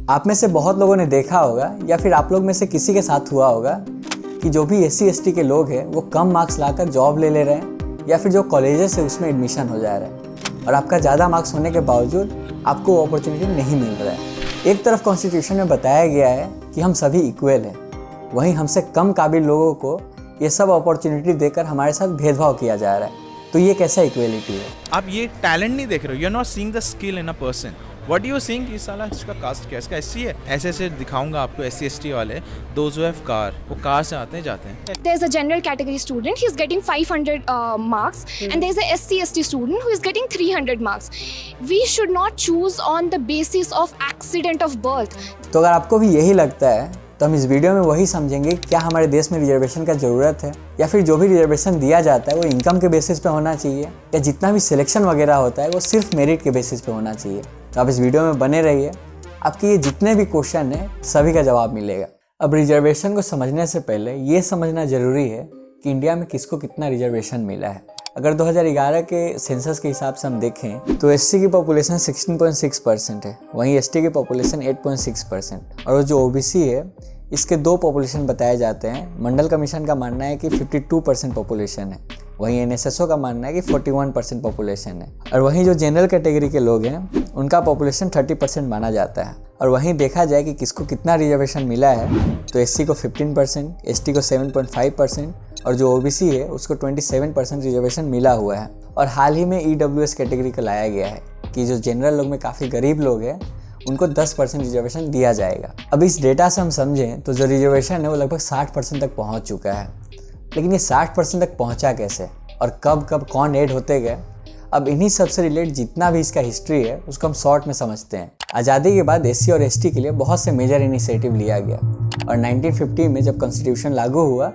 आप में से बहुत लोगों ने देखा होगा या फिर आप लोग में से किसी के साथ हुआ होगा कि जो भी SC/ST के लोग हैं वो कम मार्क्स लाकर जॉब ले रहे हैं या फिर जो कॉलेजेस है उसमें एडमिशन हो जा रहा है और आपका ज़्यादा मार्क्स होने के बावजूद आपको वो अपॉर्चुनिटी नहीं मिल रहा है। एक तरफ कॉन्स्टिट्यूशन में बताया गया है कि हम सभी इक्वल हैं, वहीं हमसे कम काबिल लोगों को ये सब अपॉर्चुनिटी देकर हमारे साथ भेदभाव किया जा रहा है। तो ये कैसा इक्वेलिटी है? आप ये टैलेंट नहीं देख रहे हो, you are not seeing the skill in a person. What you seeing कि साला इसका कास्ट क्या है, इसका SC है, ऐसे दिखाऊंगा आपको। SC/ST वाले दोज हु हैव कार, वो कार से आते हैं जाते हैं। There's a general category student, he's getting 500 marks, and there's a SC/ST student who is getting 300 marks. We should not choose on the basis of accident of birth. तो अगर आपको भी यही लगता है तो हम इस वीडियो में वही समझेंगे क्या हमारे देश में रिजर्वेशन का ज़रूरत है, या फिर जो भी रिजर्वेशन दिया जाता है वो इनकम के बेसिस पे होना चाहिए, या जितना भी सिलेक्शन वगैरह होता है वो सिर्फ मेरिट के बेसिस पे होना चाहिए। तो आप इस वीडियो में बने रहिए, आपके ये जितने भी क्वेश्चन हैं सभी का जवाब मिलेगा। अब रिजर्वेशन को समझने से पहले ये समझना ज़रूरी है कि इंडिया में किसको कितना रिजर्वेशन मिला है। अगर 2011 के सेंसस के हिसाब से हम देखें तो SC की पॉपुलेशन 16.6% है, वहीं ST की पॉपुलेशन 8.6%, और जो OBC है इसके दो पॉपुलेशन बताए जाते हैं। मंडल कमीशन का मानना है कि 52% पॉपुलेशन है, वहीं NSSO का मानना है कि 41% पॉपुलेशन है, और वहीं जो जनरल कैटेगरी के लोग हैं उनका पॉपुलेशन 30% माना जाता है। और वहीं देखा जाए कि किसको कितना रिजर्वेशन मिला है तो SC को 15%, ST को 7.5% और जो OBC है उसको 27% रिजर्वेशन मिला हुआ है। और हाल ही में EWS कैटेगरी को लाया गया है कि जो जनरल लोग में काफ़ी गरीब लोग हैं उनको 10% रिजर्वेशन दिया जाएगा। अब इस डेटा से हम समझें तो जो रिजर्वेशन है वो लगभग 60% तक पहुंच चुका है। लेकिन ये 60% तक पहुंचा कैसे और कब कब कौन ऐड होते गए, अब इन्हीं सबसे रिलेटेड जितना भी इसका हिस्ट्री है उसको हम शॉर्ट में समझते हैं। आज़ादी के बाद SC और ST के लिए बहुत से मेजर इनिशिएटिव लिया गया, और 1950 में जब कॉन्स्टिट्यूशन लागू हुआ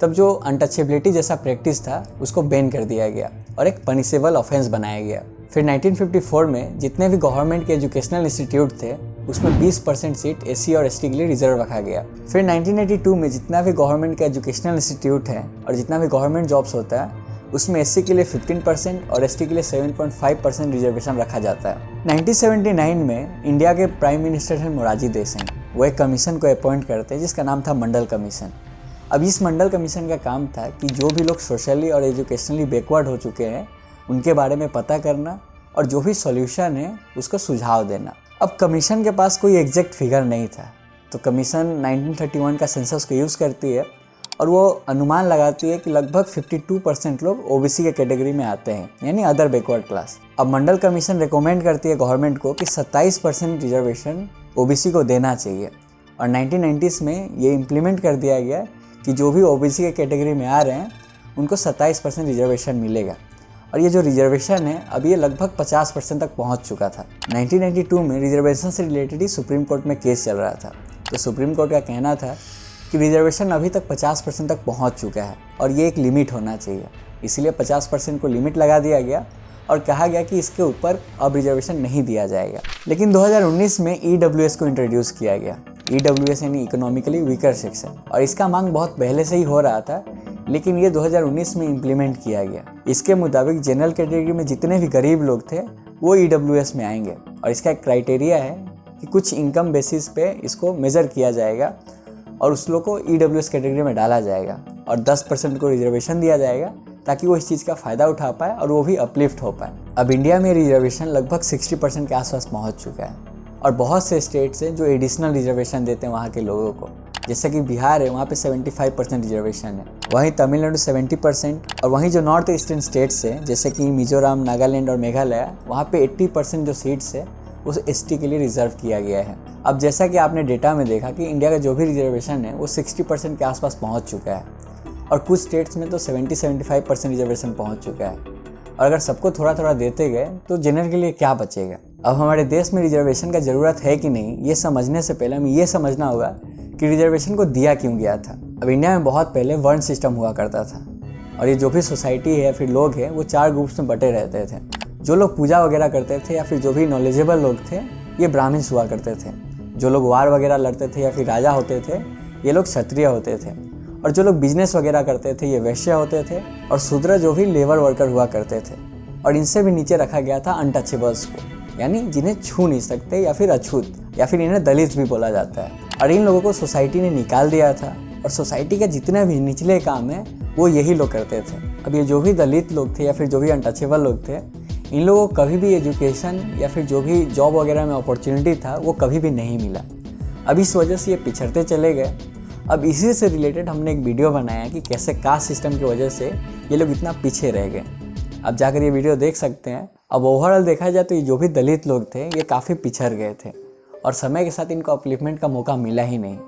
तब जो अनटचेबिलिटी जैसा प्रैक्टिस था उसको बैन कर दिया गया और एक पनिशेबल ऑफेंस बनाया गया। फिर 1954 में जितने भी गवर्नमेंट के एजुकेशनल इंस्टीट्यूट थे उसमें 20% सीट SC और ST के लिए रिजर्व रखा गया। फिर 1982 में जितना भी गवर्नमेंट का एजुकेशनल इंस्टीट्यूट है और जितना भी गवर्नमेंट जॉब्स होता है उसमें SC के लिए 15% और ST के लिए 7.5% रिजर्वेशन रखा जाता है। 1979 में इंडिया के प्राइम मिनिस्टर हैं मोरारजी देसाई, वो एक कमीशन को अपॉइंट करते हैं जिसका नाम था मंडल कमीशन। अब इस मंडल कमीशन का काम था कि जो भी लोग सोशली और एजुकेशनली बैकवर्ड हो चुके हैं उनके बारे में पता करना और जो भी सॉल्यूशन है उसको सुझाव देना। अब कमीशन के पास कोई एग्जैक्ट फिगर नहीं था, तो कमीशन 1931 का सेंसस को यूज़ करती है और वो अनुमान लगाती है कि लगभग 52% लोग OBC के कैटेगरी में आते हैं, यानी अदर बैकवर्ड क्लास। अब मंडल कमीशन रिकमेंड करती है गवर्नमेंट को कि 27% रिजर्वेशन OBC को देना चाहिए, और 1990s में ये इम्प्लीमेंट कर दिया गया कि जो भी OBC के कैटेगरी में आ रहे हैं उनको 27% रिजर्वेशन मिलेगा। और ये जो रिजर्वेशन है अब ये लगभग 50% तक पहुंच चुका था। 1992 में रिजर्वेशन से रिलेटेड ही सुप्रीम कोर्ट में केस चल रहा था, तो सुप्रीम कोर्ट का कहना था कि रिजर्वेशन अभी तक 50% तक पहुंच चुका है और ये एक लिमिट होना चाहिए, इसलिए 50% को लिमिट लगा दिया गया और कहा गया कि इसके ऊपर अब रिजर्वेशन नहीं दिया जाएगा। लेकिन 2019 में EWS को इंट्रोड्यूस किया गया। EWS यानी इकोनॉमिकली वीकर सेक्शन, और इसका मांग बहुत पहले से ही हो रहा था, लेकिन ये 2019 में इम्प्लीमेंट किया गया। इसके मुताबिक जनरल कैटेगरी में जितने भी गरीब लोग थे वो EWS में आएंगे, और इसका एक क्राइटेरिया है कि कुछ इनकम बेसिस पे इसको मेज़र किया जाएगा और उस लोग को EWS कैटेगरी में डाला जाएगा और 10% को रिजर्वेशन दिया जाएगा ताकि वो इस चीज़ का फ़ायदा उठा पाए और वो भी अपलिफ्ट हो पाए। अब इंडिया में रिजर्वेशन लगभग 60% के आसपास पहुँच चुका है, और बहुत से स्टेट्स हैं जो एडिशनल रिजर्वेशन देते हैं वहाँ के लोगों को, जैसे कि बिहार है वहाँ पे 75% रिजर्वेशन है, वहीं तमिलनाडु 70%, और वहीं जो नॉर्थ ईस्टर्न स्टेट्स हैं जैसे कि मिजोरम, नागालैंड और मेघालय, वहाँ पे 80% जो सीट्स है उस ST के लिए रिजर्व किया गया है। अब जैसा कि आपने डेटा में देखा कि इंडिया का जो भी रिजर्वेशन है वो 60% के आसपास पहुँच चुका है, और कुछ स्टेट्स में तो 70-75% रिजर्वेशन पहुँच चुका है। और अगर सबको थोड़ा थोड़ा देते गए तो जनरल के लिए क्या बचेगा। अब हमारे देश में रिजर्वेशन का ज़रूरत है कि नहीं ये समझने से पहले हमें ये समझना होगा कि रिजर्वेशन को दिया क्यों गया था। अब इंडिया में बहुत पहले वर्ण सिस्टम हुआ करता था, और ये जो भी सोसाइटी है फिर लोग हैं वो 4 ग्रुप्स में बटे रहते थे। जो लोग पूजा वगैरह करते थे या फिर जो भी नॉलेजेबल लोग थे ये ब्राह्मण्स हुआ करते थे, जो लोग वार वगैरह लड़ते थे या फिर राजा होते थे ये लोग क्षत्रिय होते थे, और जो लोग बिजनेस वगैरह करते थे ये वैश्य होते थे, और शूद्र जो भी लेबर वर्कर हुआ करते थे। और इनसे भी नीचे रखा गया था अनटचेबल्स को, यानी जिन्हें छू नहीं सकते या फिर अछूत, या फिर इन्हें दलित भी बोला जाता है। और इन लोगों को सोसाइटी ने निकाल दिया था और सोसाइटी के जितने भी निचले काम है वो यही लोग करते थे। अब ये जो भी दलित लोग थे या फिर जो भी अनटचेबल लोग थे, इन लोगों को कभी भी एजुकेशन या फिर जो भी जॉब वगैरह में अपॉर्चुनिटी था वो कभी भी नहीं मिला। अब इस वजह से ये पिछड़ते चले गए। अब इसी से रिलेटेड हमने एक वीडियो बनाया कि कैसे कास्ट सिस्टम की वजह से ये लोग इतना पीछे रह गए। अब जाकर ये वीडियो देख सकते हैं। अब ओवरऑल देखा जाए तो ये जो भी दलित लोग थे ये काफ़ी पिछड़ गए थे और समय के साथ इनको अपलिफ्टमेंट का मौका मिला ही नहीं।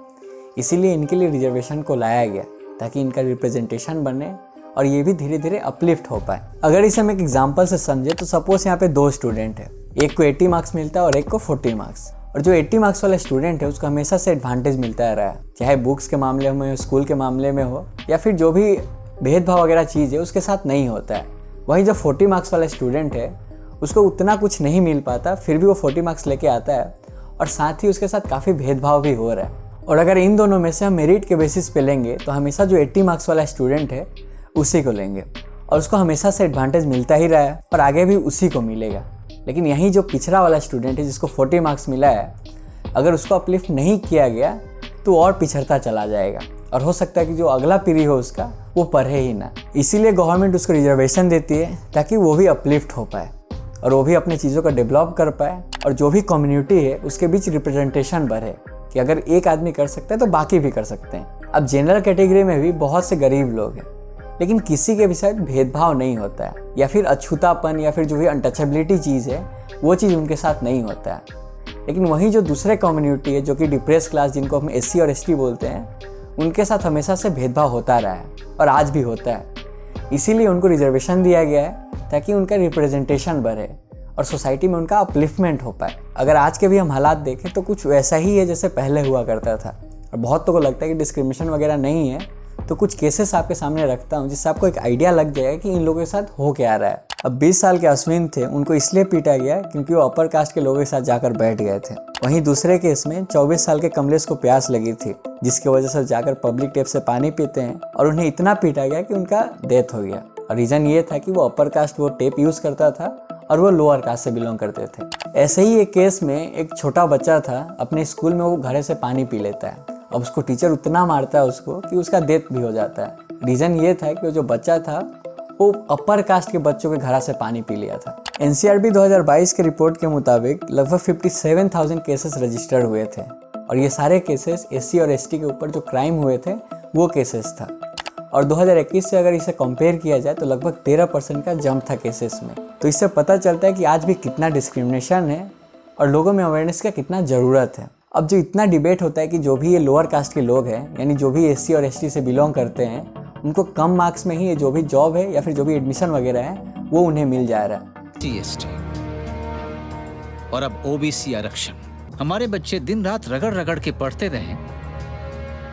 इसीलिए इनके लिए रिजर्वेशन को लाया गया ताकि इनका रिप्रेजेंटेशन बने और ये भी धीरे धीरे अपलिफ्ट हो पाए। अगर इसे हम एक एग्जांपल से समझे तो सपोज यहाँ पे 2 स्टूडेंट है, एक को 80 मार्क्स मिलता है और एक को 40 मार्क्स। और जो 80 मार्क्स वाला स्टूडेंट है उसको हमेशा से एडवांटेज मिलता रहा है, चाहे बुक्स के मामले में हो, स्कूल के मामले में हो, या फिर जो भी भेदभाव वगैरह चीज़ है उसके साथ नहीं होता है। वहीं जो 40 मार्क्स वाला स्टूडेंट है उसको उतना कुछ नहीं मिल पाता, फिर भी वो 40 मार्क्स लेके आता है और साथ ही उसके साथ काफ़ी भेदभाव भी हो रहा है। और अगर इन दोनों में से हम मेरिट के बेसिस पे लेंगे तो हमेशा जो 80 मार्क्स वाला स्टूडेंट है उसी को लेंगे और उसको हमेशा से एडवांटेज मिलता ही रहा है और आगे भी उसी को मिलेगा। लेकिन यहीं जो पिछड़ा वाला स्टूडेंट है जिसको 40 मार्क्स मिला है, अगर उसको अपलिफ्ट नहीं किया गया तो और पिछड़ता चला जाएगा और हो सकता है कि जो अगला पीढ़ी हो उसका वो पढ़े ही ना। इसीलिए गवर्नमेंट उसको रिजर्वेशन देती है ताकि वो भी अपलिफ्ट हो पाए और वो भी अपनी चीज़ों को डेवलप कर पाए और जो भी कम्युनिटी है उसके बीच रिप्रेजेंटेशन बढ़े कि अगर एक आदमी कर सकता है तो बाकी भी कर सकते हैं। अब जनरल कैटेगरी में भी बहुत से गरीब लोग हैं लेकिन किसी के भी साथ भेदभाव नहीं होता है या फिर अछूतापन या फिर जो भी अनटचेबिलिटी चीज़ है वो चीज़ उनके साथ नहीं होता है। लेकिन वहीं जो दूसरे कम्युनिटी है जो कि डिप्रेस क्लास जिनको हम SC और ST बोलते हैं, उनके साथ हमेशा से भेदभाव होता रहा है और आज भी होता है। इसीलिए उनको रिजर्वेशन दिया गया है ताकि उनका रिप्रेजेंटेशन बढ़े और सोसाइटी में उनका अपलिफ्टमेंट हो पाए। अगर आज के भी हम हालात देखें तो कुछ वैसा ही है जैसे पहले हुआ करता था और बहुतों को लगता है कि डिस्क्रिमिनेशन वगैरह नहीं है, तो कुछ केसेस आपके सामने रखता हूँ जिससे आपको एक आइडिया लग जाएगा कि इन लोगों के साथ हो क्या रहा है। अब 20 साल के अश्विन थे, उनको इसलिए पीटा गया क्योंकि वो अपर कास्ट के लोगों के साथ जाकर बैठ गए थे। वहीं दूसरे केस में 24 साल के कमलेश को प्यास लगी थी जिसकी वजह से जाकर पब्लिक टेप से पानी पीते हैं और उन्हें इतना पीटा गया कि उनका डेथ हो गया। और रीज़न ये था कि वो अपर कास्ट वो टेप यूज़ करता था और वो लोअर कास्ट से बिलोंग करते थे। ऐसे ही एक केस में एक छोटा बच्चा था, अपने स्कूल में वो घड़े से पानी पी लेता है। अब उसको टीचर उतना मारता है उसको कि उसका डेथ भी हो जाता है। रीज़न ये था कि वो जो बच्चा था वो अपर कास्ट के बच्चों के घड़ा से पानी पी लिया था। NCRB 2022 के रिपोर्ट के मुताबिक लगभग 57,000 केसेस रजिस्टर हुए थे और ये सारे केसेस SC और ST के ऊपर जो क्राइम हुए थे वो केसेस था। और 2021 से अगर इसे कंपेयर किया जाए तो लगभग 13% का जंप था केसेस में। तो इससे पता चलता है कि आज भी कितना डिस्क्रिमिनेशन है और लोगों में अवेयरनेस का कितना ज़रूरत है। अब जो इतना डिबेट होता है कि जो भी ये लोअर कास्ट के लोग हैं यानी जो भी SC और ST से बिलोंग करते हैं उनको कम मार्क्स में ही ये जो भी जॉब है या फिर जो भी एडमिशन वगैरह है वो उन्हें मिल जा रहा है। GST और अब OBC आरक्षण। हमारे बच्चे दिन रात रगड़ रगड़ के पढ़ते रहे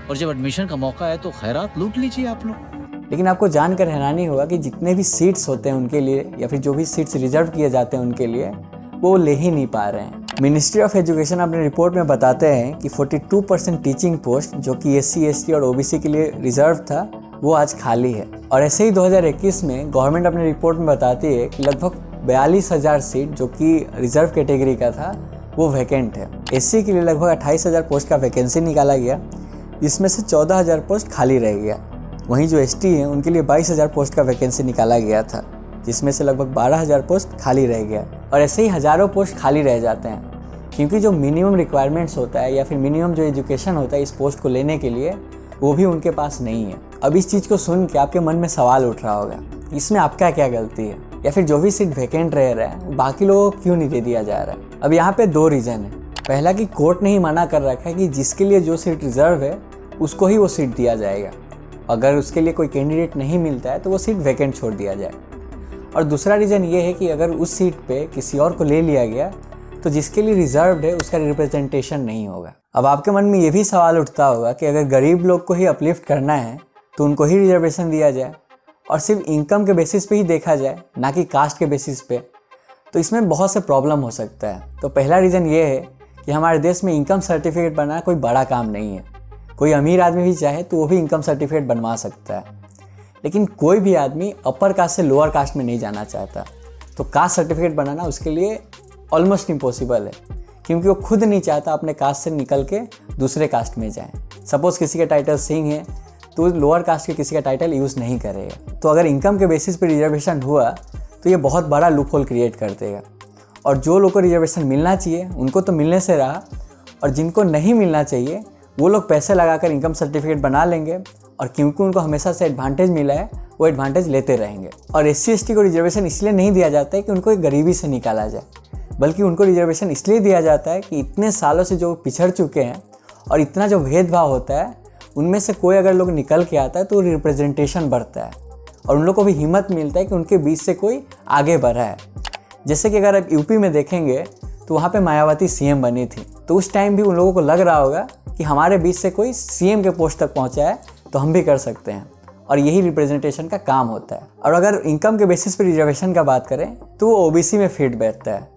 और जब एडमिशन का मौका है तो खैरात लूट लीजिए आप लोग। लेकिन आपको जानकर हैरानी होगा कि जितने भी सीट्स होते हैं उनके लिए या फिर जो भी सीट्स रिजर्व किए जाते हैं उनके लिए वो ले ही नहीं पा रहे हैं। मिनिस्ट्री ऑफ एजुकेशन अपने रिपोर्ट में बताते हैं कि 42% टीचिंग पोस्ट जो कि SC, ST और OBC के लिए रिजर्व था वो आज खाली है। और ऐसे ही 2021 में गवर्नमेंट अपने रिपोर्ट में बताती है कि लगभग 42,000 सीट जो कि रिजर्व कैटेगरी का था वो वैकेंट है। SC के लिए लगभग 28,000 पोस्ट का वैकेंसी निकाला गया जिसमें से 14,000 पोस्ट खाली रह गया। वहीं जो ST हैं उनके लिए 22,000 पोस्ट का वैकेंसी निकाला गया था जिसमें से लगभग 12,000 पोस्ट खाली रह गया। और ऐसे ही हज़ारों पोस्ट खाली रह जाते हैं क्योंकि जो मिनिमम रिक्वायरमेंट्स होता है या फिर मिनिमम जो एजुकेशन होता है इस पोस्ट को लेने के लिए वो भी उनके पास नहीं है। अब इस चीज़ को सुन के आपके मन में सवाल उठ रहा होगा, इसमें आपका क्या गलती है या फिर जो भी सीट वैकेंट रह रहा है बाकी लोगों को क्यों नहीं दे दिया जा रहा है। अब यहाँ पे 2 रीज़न है। पहला कि कोर्ट ने ही मना कर रखा है कि जिसके लिए जो सीट रिजर्व है उसको ही वो सीट दिया जाएगा। अगर उसके लिए कोई कैंडिडेट नहीं मिलता है तो वो सीट वैकेंट छोड़ दिया जाए। और दूसरा रीज़न ये है कि अगर उस सीट पे किसी और को ले लिया गया तो जिसके लिए रिजर्व्ड है उसका रिप्रेजेंटेशन नहीं होगा। अब आपके मन में ये भी सवाल उठता होगा कि अगर गरीब लोग को ही अपलिफ्ट करना है तो उनको ही रिजर्वेशन दिया जाए और सिर्फ इनकम के बेसिस पे ही देखा जाए, ना कि कास्ट के बेसिस पे, तो इसमें बहुत से प्रॉब्लम हो सकता है। तो पहला रीज़न ये है कि हमारे देश में इनकम सर्टिफिकेट बनाना कोई बड़ा काम नहीं है। कोई अमीर आदमी भी चाहे तो वो भी इनकम सर्टिफिकेट बनवा सकता है, लेकिन कोई भी आदमी अपर कास्ट से लोअर कास्ट में नहीं जाना चाहता। तो कास्ट सर्टिफिकेट बनाना उसके लिए ऑलमोस्ट इम्पॉसिबल है, क्योंकि वो खुद नहीं चाहता अपने कास्ट से निकल के दूसरे कास्ट में जाए। सपोज़ किसी का टाइटल सिंह है तो लोअर कास्ट के किसी का टाइटल यूज़ नहीं करेगा। तो अगर इनकम के बेसिस पे रिजर्वेशन हुआ तो ये बहुत बड़ा लूप होल क्रिएट कर देगा, और जो लोगों को रिजर्वेशन मिलना चाहिए उनको तो मिलने से रहा, और जिनको नहीं मिलना चाहिए वो लोग पैसे लगाकर इनकम सर्टिफिकेट बना लेंगे, और क्योंकि उनको हमेशा से एडवांटेज मिला है वो एडवांटेज लेते रहेंगे। और SC/ST को रिजर्वेशन इसलिए नहीं दिया जाता है कि उनको एक गरीबी से निकाला जाए, बल्कि उनको रिजर्वेशन इसलिए दिया जाता है कि इतने सालों से जो पिछड़ चुके हैं और इतना जो भेदभाव होता है उनमें से कोई अगर लोग निकल के आता है तो रिप्रेजेंटेशन बढ़ता है, और उन लोग को भी हिम्मत मिलता है कि उनके बीच से कोई आगे बढ़ा है। जैसे कि अगर आप यूपी में देखेंगे तो वहाँ पे मायावती CM बनी थी, तो उस टाइम भी उन लोगों को लग रहा होगा कि हमारे बीच से कोई CM के पोस्ट तक पहुँचा है तो हम भी कर सकते हैं, और यही रिप्रेजेंटेशन का काम होता है। और अगर इनकम के बेसिस पे रिजर्वेशन का बात करें तो वो OBC में फिट बैठता है,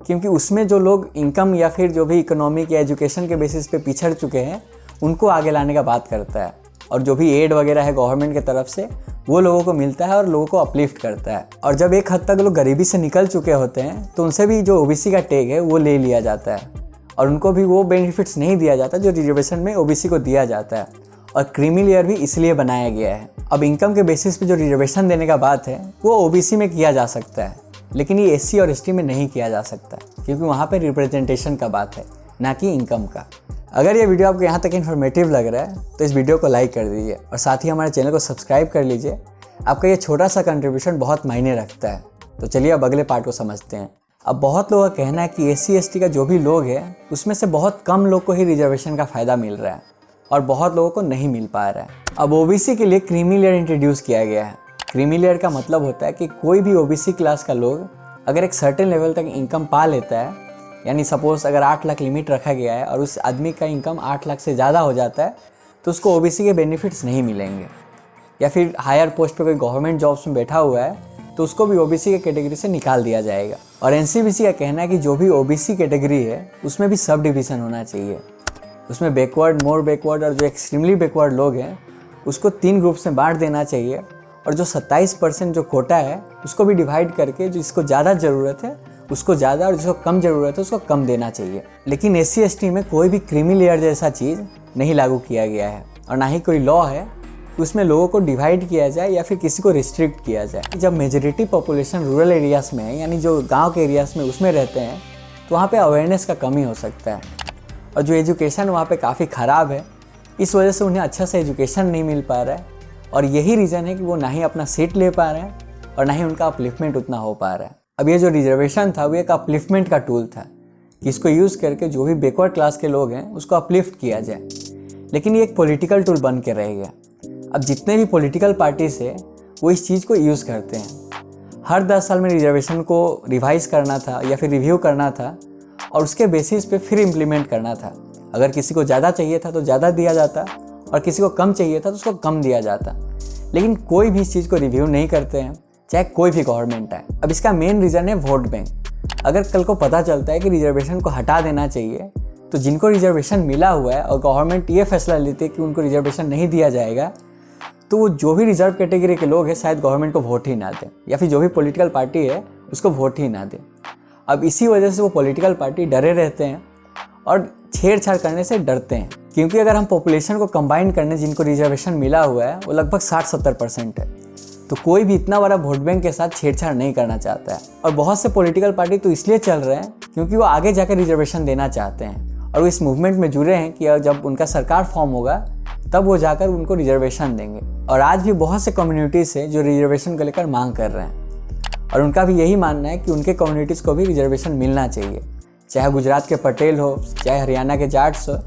क्योंकि उसमें जो लोग इनकम या फिर जो भी इकोनॉमिक या एजुकेशन के बेसिस पे पिछड़ चुके हैं उनको आगे लाने का बात करता है, और जो भी एड वगैरह है गवर्नमेंट की तरफ से वो लोगों को मिलता है और लोगों को अपलिफ्ट करता है। और जब एक हद तक लोग गरीबी से निकल चुके होते हैं तो उनसे भी जो OBC का टैग है वो ले लिया जाता है, और उनको भी वो बेनिफिट्स नहीं दिया जाता जो रिजर्वेशन में OBC को दिया जाता है, और क्रीमी लेयर भी इसलिए बनाया गया है। अब इनकम के बेसिस पे जो रिजर्वेशन देने का बात है वो OBC में किया जा सकता है, लेकिन ये SC और ST में नहीं किया जा सकता, क्योंकि वहाँ पे रिप्रेजेंटेशन का बात है, ना कि इनकम का। अगर ये वीडियो आपको यहाँ तक इन्फॉर्मेटिव लग रहा है तो इस वीडियो को लाइक कर दीजिए, और साथ ही हमारे चैनल को सब्सक्राइब कर लीजिए। आपका ये छोटा सा कंट्रीब्यूशन बहुत मायने रखता है। तो चलिए अब अगले पार्ट को समझते हैं। अब बहुत लोगों का कहना है कि SC/ST का जो भी लोग हैं उसमें से बहुत कम लोग को ही रिजर्वेशन का फ़ायदा मिल रहा है, और बहुत लोगों को नहीं मिल पा रहा है। अब OBC के लिए क्रीमी लेयर इंट्रोड्यूस किया गया है। क्रीमी लेयर का मतलब होता है कि कोई भी OBC क्लास का लोग अगर एक सर्टेन लेवल तक इनकम पा लेता है, यानी सपोज अगर 8 लाख लिमिट रखा गया है और उस आदमी का इनकम 8 लाख से ज़्यादा हो जाता है तो उसको OBC के बेनिफिट्स नहीं मिलेंगे। या फिर हायर पोस्ट पे कोई गवर्नमेंट जॉब्स में बैठा हुआ है तो उसको भी OBC के कैटेगरी से निकाल दिया जाएगा। और NCBC का कहना है कि जो भी OBC कैटेगरी है उसमें भी सब डिवीज़न होना चाहिए। उसमें बैकवर्ड, मोर बैकवर्ड और जो एक्सट्रीमली बैकवर्ड लोग हैं उसको 3 ग्रुप्स में बांट देना चाहिए, और जो 27% जो कोटा है उसको भी डिवाइड करके जिसको ज़्यादा ज़रूरत है उसको ज़्यादा और जिसको कम ज़रूरत है उसको कम देना चाहिए। लेकिन SC/ST में कोई भी क्रीमी लेयर जैसा चीज़ नहीं लागू किया गया है, और ना ही कोई लॉ है कि उसमें लोगों को डिवाइड किया जाए या फिर किसी को रिस्ट्रिक्ट किया जाए। जब मेजॉरिटी पॉपुलेशन रूरल एरियाज़ में है, यानी जो गाँव के एरियाज़ में उसमें रहते हैं, तो वहाँ पर अवेयरनेस का कमी हो सकता है, और जो एजुकेशन वहाँ पे काफ़ी ख़राब है, इस वजह से उन्हें अच्छा से एजुकेशन नहीं मिल पा रहा है, और यही रीज़न है कि वो ना ही अपना सीट ले पा रहे हैं और ना ही उनका अपलिफ्टमेंट उतना हो पा रहा है। अब ये जो रिजर्वेशन था वो एक अपलिफ्टमेंट का टूल था कि इसको यूज़ करके जो भी बैकवर्ड क्लास के लोग हैं उसको अपलिफ्ट किया जाए, लेकिन ये एक पॉलिटिकल टूल बन के रह गया। अब जितने भी पॉलिटिकल पार्टीज़ है वो इस चीज़ को यूज़ करते हैं। हर 10 साल में रिजर्वेशन को रिवाइज करना था या फिर रिव्यू करना था, और उसके बेसिस पे फिर इम्प्लीमेंट करना था। अगर किसी को ज़्यादा चाहिए था तो ज़्यादा दिया जाता, और किसी को कम चाहिए था तो उसको कम दिया जाता, लेकिन कोई भी इस चीज़ को रिव्यू नहीं करते हैं, चाहे कोई भी गवर्नमेंट है। अब इसका मेन रीज़न है वोट बैंक। अगर कल को पता चलता है कि रिजर्वेशन को हटा देना चाहिए, तो जिनको रिजर्वेशन मिला हुआ है और गवर्नमेंट ये फैसला लेती है कि उनको रिजर्वेशन नहीं दिया जाएगा, तो वो जो भी रिजर्व कैटेगरी के लोग हैं शायद गवर्नमेंट को वोट ही ना दें, या फिर जो भी पॉलिटिकल पार्टी है उसको वोट ही ना दें। अब इसी वजह से वो पॉलिटिकल पार्टी डरे रहते हैं और छेड़छाड़ करने से डरते हैं, क्योंकि अगर हम पॉपुलेशन को कंबाइन करने जिनको रिजर्वेशन मिला हुआ है वो लगभग 60-70% है, तो कोई भी इतना बड़ा वोट बैंक के साथ छेड़छाड़ नहीं करना चाहता है। और बहुत से पॉलिटिकल पार्टी तो इसलिए चल रहे हैं क्योंकि वो आगे जाकर रिजर्वेशन देना चाहते हैं, और वो इस मूवमेंट में जुड़े हैं कि जब उनका सरकार फॉर्म होगा तब वो जाकर उनको रिजर्वेशन देंगे। और आज भी बहुत से कम्युनिटीज़ हैं जो रिजर्वेशन को लेकर मांग कर रहे हैं, और उनका भी यही मानना है कि उनके कम्युनिटीज़ को भी रिजर्वेशन मिलना चाहिए, चाहे गुजरात के पटेल हो, चाहे हरियाणा के जाट्स हो,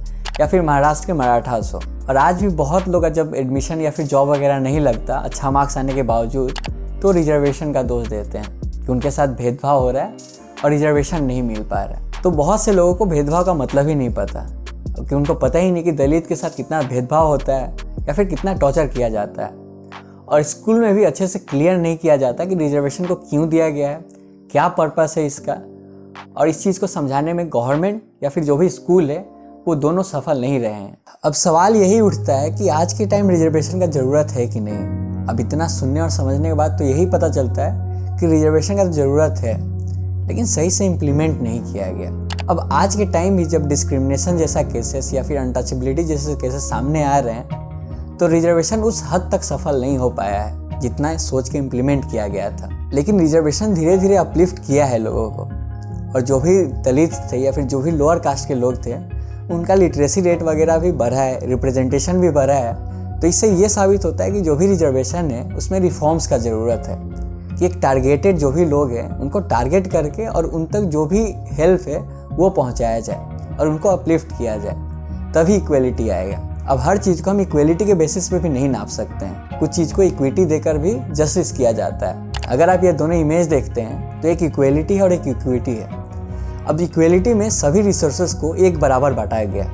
या फिर महाराष्ट्र के मराठास हो। और आज भी बहुत लोग जब एडमिशन या फिर जॉब वगैरह नहीं लगता अच्छा मार्क्स आने के बावजूद, तो रिजर्वेशन का दोष देते हैं कि उनके साथ भेदभाव हो रहा है और रिजर्वेशन नहीं मिल पा रहा है। तो बहुत से लोगों को भेदभाव का मतलब ही नहीं पता, क्योंकि उनको पता ही नहीं कि दलित के साथ कितना भेदभाव होता है या फिर कितना टॉर्चर किया जाता है। और स्कूल में भी अच्छे से क्लियर नहीं किया जाता कि रिजर्वेशन को क्यों दिया गया है, क्या पर्पस है इसका, और इस चीज़ को समझाने में गवर्नमेंट या फिर जो भी स्कूल है वो दोनों सफल नहीं रहे हैं। अब सवाल यही उठता है कि आज के टाइम रिजर्वेशन का ज़रूरत है कि नहीं। अब इतना सुनने और समझने के बाद तो यही पता चलता है कि रिजर्वेशन का ज़रूरत है, लेकिन सही से इम्प्लीमेंट नहीं किया गया। अब आज के टाइम भी जब डिस्क्रिमिनेशन जैसा केसेस या फिर अनटचेबिलिटी जैसे केसेस सामने आ रहे हैं तो रिजर्वेशन उस हद तक सफल नहीं हो पाया है जितना सोच के इम्प्लीमेंट किया गया था। लेकिन रिजर्वेशन धीरे धीरे अपलिफ्ट किया है लोगों को, और जो भी दलित थे या फिर जो भी लोअर कास्ट के लोग थे उनका लिटरेसी रेट वगैरह भी बढ़ा है, रिप्रेजेंटेशन भी बढ़ा है। तो इससे ये साबित होता है कि जो भी रिजर्वेशन है उसमें रिफॉर्म्स का ज़रूरत है, कि एक टारगेटेड जो भी लोग हैं उनको टारगेट करके और उन तक जो भी हेल्प है वो पहुंचाया जाए और उनको अपलिफ्ट किया जाए, तभी इक्वलिटी आएगा। अब हर चीज़ को हम इक्वलिटी के बेसिस पे भी नहीं नाप सकते हैं, कुछ चीज़ को इक्विटी देकर भी जस्टिस किया जाता है। अगर आप ये दोनों इमेज देखते हैं तो एक इक्वलिटी है और एक इक्विटी है। अब इक्वलिटी में सभी रिसोर्सेज को एक बराबर बांटा गया,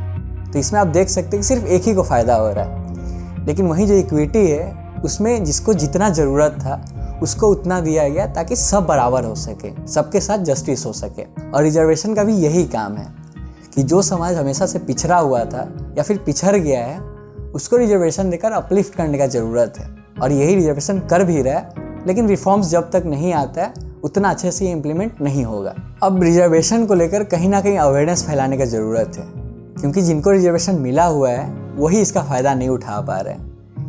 तो इसमें आप देख सकते हैं कि सिर्फ एक ही को फ़ायदा हो रहा है। लेकिन वहीं जो इक्विटी है उसमें जिसको जितना ज़रूरत था उसको उतना दिया गया ताकि सब बराबर हो सके, सबके साथ जस्टिस हो सके। और रिजर्वेशन का भी यही काम है कि जो समाज हमेशा से पिछड़ा हुआ था या फिर पिछड़ गया है उसको रिजर्वेशन देकर अपलिफ्ट करने का ज़रूरत है, और यही रिजर्वेशन कर भी रहा है। लेकिन रिफॉर्म्स जब तक नहीं आता है उतना अच्छे से इम्प्लीमेंट नहीं होगा। अब रिजर्वेशन को लेकर कहीं ना कहीं अवेयरनेस फैलाने का ज़रूरत है, क्योंकि जिनको रिजर्वेशन मिला हुआ है वही इसका फ़ायदा नहीं उठा पा रहे हैं,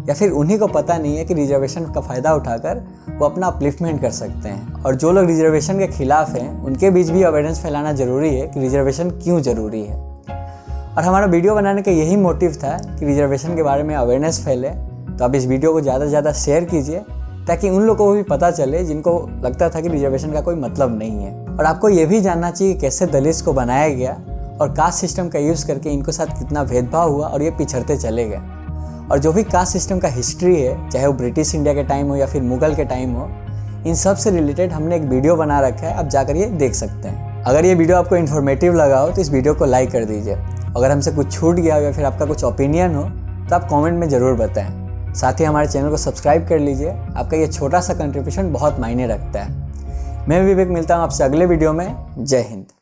या फिर उन्हीं को पता नहीं है कि रिजर्वेशन का फ़ायदा उठाकर वो अपना अपलिफ्टमेंट कर सकते हैं। और जो लोग रिजर्वेशन के खिलाफ हैं उनके बीच भी अवेयरनेस फैलाना ज़रूरी है कि रिजर्वेशन क्यों ज़रूरी है। और हमारा वीडियो बनाने का यही मोटिव था कि रिजर्वेशन के बारे में अवेयरनेस फैले। तो आप इस वीडियो को ज़्यादा से ज़्यादा शेयर कीजिए ताकि उन लोगों को भी पता चले जिनको लगता था कि रिजर्वेशन का कोई मतलब नहीं है। और आपको ये भी जानना चाहिए कि कैसे दलित को बनाया गया और कास्ट सिस्टम का यूज़ करके इनको साथ कितना भेदभाव हुआ और ये पिछड़ते चले गए। और जो भी कास्ट सिस्टम का हिस्ट्री है, चाहे वो ब्रिटिश इंडिया के टाइम हो या फिर मुगल के टाइम हो, इन सब से रिलेटेड हमने एक वीडियो बना रखा है, आप जाकर ये देख सकते हैं। अगर ये वीडियो आपको इन्फॉर्मेटिव लगा हो तो इस वीडियो को लाइक कर दीजिए। अगर हमसे कुछ छूट गया हो या फिर आपका कुछ ओपिनियन हो तो आप कमेंट में ज़रूर बताएं। साथ ही हमारे चैनल को सब्सक्राइब कर लीजिए, आपका ये छोटा सा कंट्रीब्यूशन बहुत मायने रखता है। मैं विवेक, मिलता हूँ आपसे अगले वीडियो में। जय हिंद।